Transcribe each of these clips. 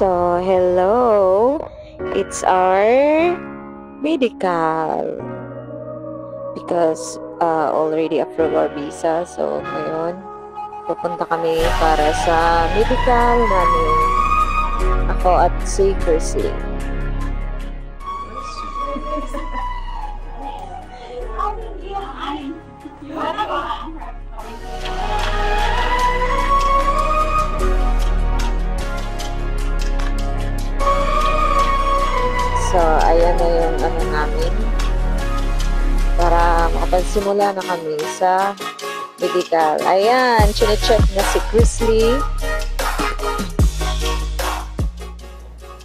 So, hello. It's our medical because already approved our visa. So, ngayon, pupunta kami para sa medical namin. Ako at si Chrissy. So, ayan na yung ano namin. Para makapagsimula na kami sa medical. Ayan, chine-check na si Chrisley.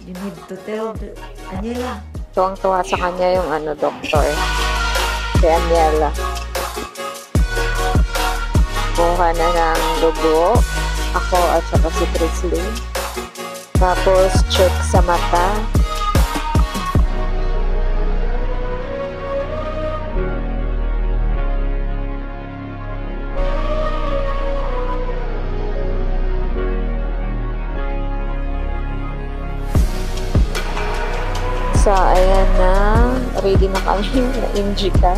You need to tell Aniela. Tuwang-tuwa sa kanya yung doktor. Si Aniela. Kuha na ng dugo. Ako at saka si Chrisley. Tapos, check sa mata. So, ayan na. Ready na kami na-injectan.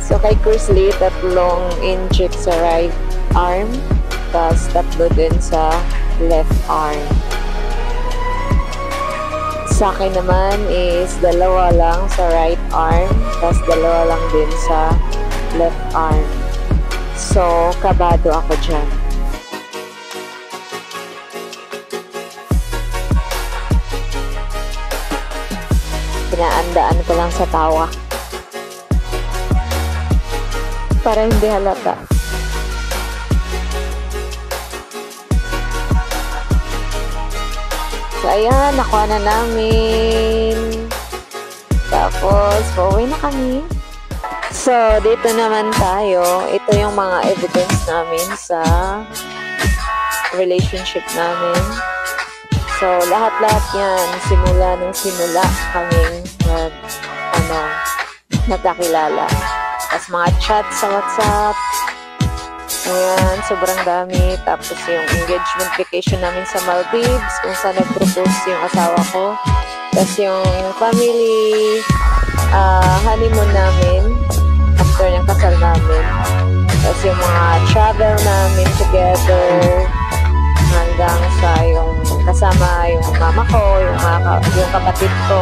So, kay Chrisley, tatlong inject sa right arm. Tapos, tatlo din sa left arm. Sa akin naman is dalawa lang sa right arm. Tapos, dalawa lang din sa left arm. So, kabado ako dyan. Pinaandaan ko lang sa tawa. Para hindi halata. So, ayan, nakuha na namin. Tapos, pauwi na kami. So, dito naman tayo. Ito yung mga evidence namin sa relationship namin. So, lahat-lahat yan, simula kaming nagkakilala. Tapos mga chat sa WhatsApp. Ayan, sobrang dami. Tapos yung engagement vacation namin sa Maldives, kung saan nag-propose yung asawa ko. Tapos yung family honeymoon namin, after ng kasal namin. Tapos yung mga travel namin together, hanggang sa yung kasama yung mama ko, yung kapatid ko.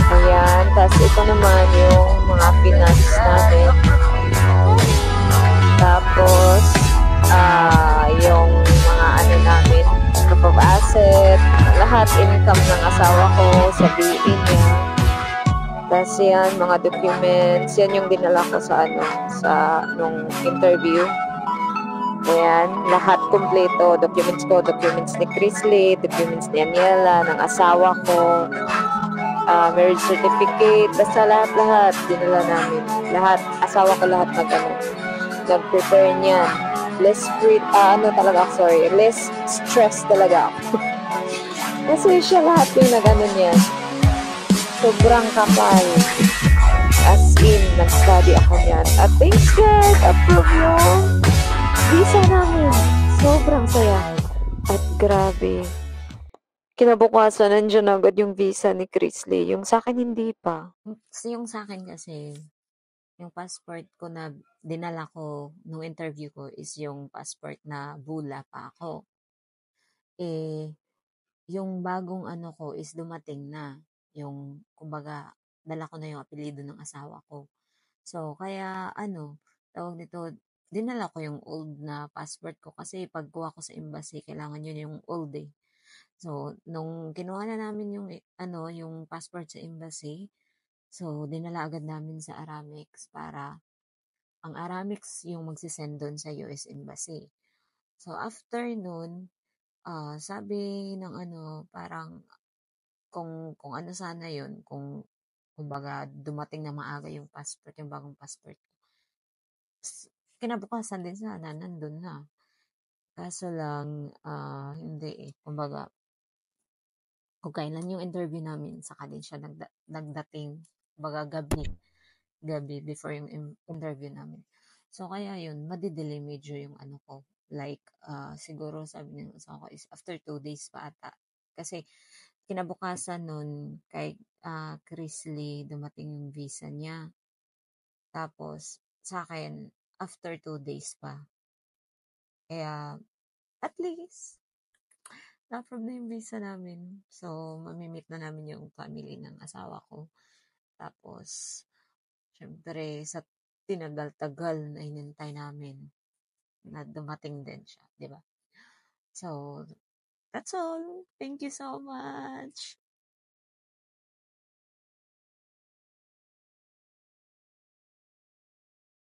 Ayan. Tapos ito naman yung mga finance namin. Tapos, yung mga namin, group of asset, lahat income ng asawa ko, sabihin niya. Tapos yan, mga documents, yan yung dinala ko sa nung interview. Ayan, lahat kompleto. Documents ko, documents ni Chrisley, documents ni Aniela, ng asawa ko, marriage certificate, basta lahat-lahat, dinala namin. Lahat, asawa ko lahat nag-prepare niyan. Less stress talaga ako. Kasi siya lahat yung niyan. Sobrang kapal. As in, nag-study ako niyan. At thanks God, approve yung visa namin. Sobrang saya. At grabe. Kinabukasan, nandiyan agad yung visa ni Chrisley. Yung sa akin, hindi pa. Yung sa akin kasi, yung passport ko na dinala ko nung interview ko is yung passport na bula pa ako. Yung bagong ko is dumating na. Yung, kumbaga, dala ko na yung apelido ng asawa ko. So, kaya, tawag nito, dinala ko yung old na passport ko kasi pagkuha ko sa embassy, kailangan yun yung old eh. So, nung kinuha na namin yung passport sa embassy, so, dinala agad namin sa Aramix para ang Aramix yung magsisend doon sa US Embassy. So, after nun, sabi ng parang kung ano sana yun, kumbaga dumating na maaga yung passport, yung bagong passport. Kinabukasan din sana, nandun na. Kaso lang, hindi eh. Kumbaga, kung kailan yung interview namin, saka din siya nagdating, kumbaga gabi before yung interview namin. So, kaya yun, madidelay medyo yung ko, Like, siguro sabi ng asawa ko is after 2 days pa ata. Kasi kinabukasan nun kay Chrisley dumating yung visa niya. Tapos sa akin after 2 days pa. Kaya at least na-approve na yung visa namin. So, mamimit na namin yung family ng asawa ko. Tapos, syempre, sa tinagal-tagal na inintay namin, na dumating din siya, di ba? So, that's all. Thank you so much.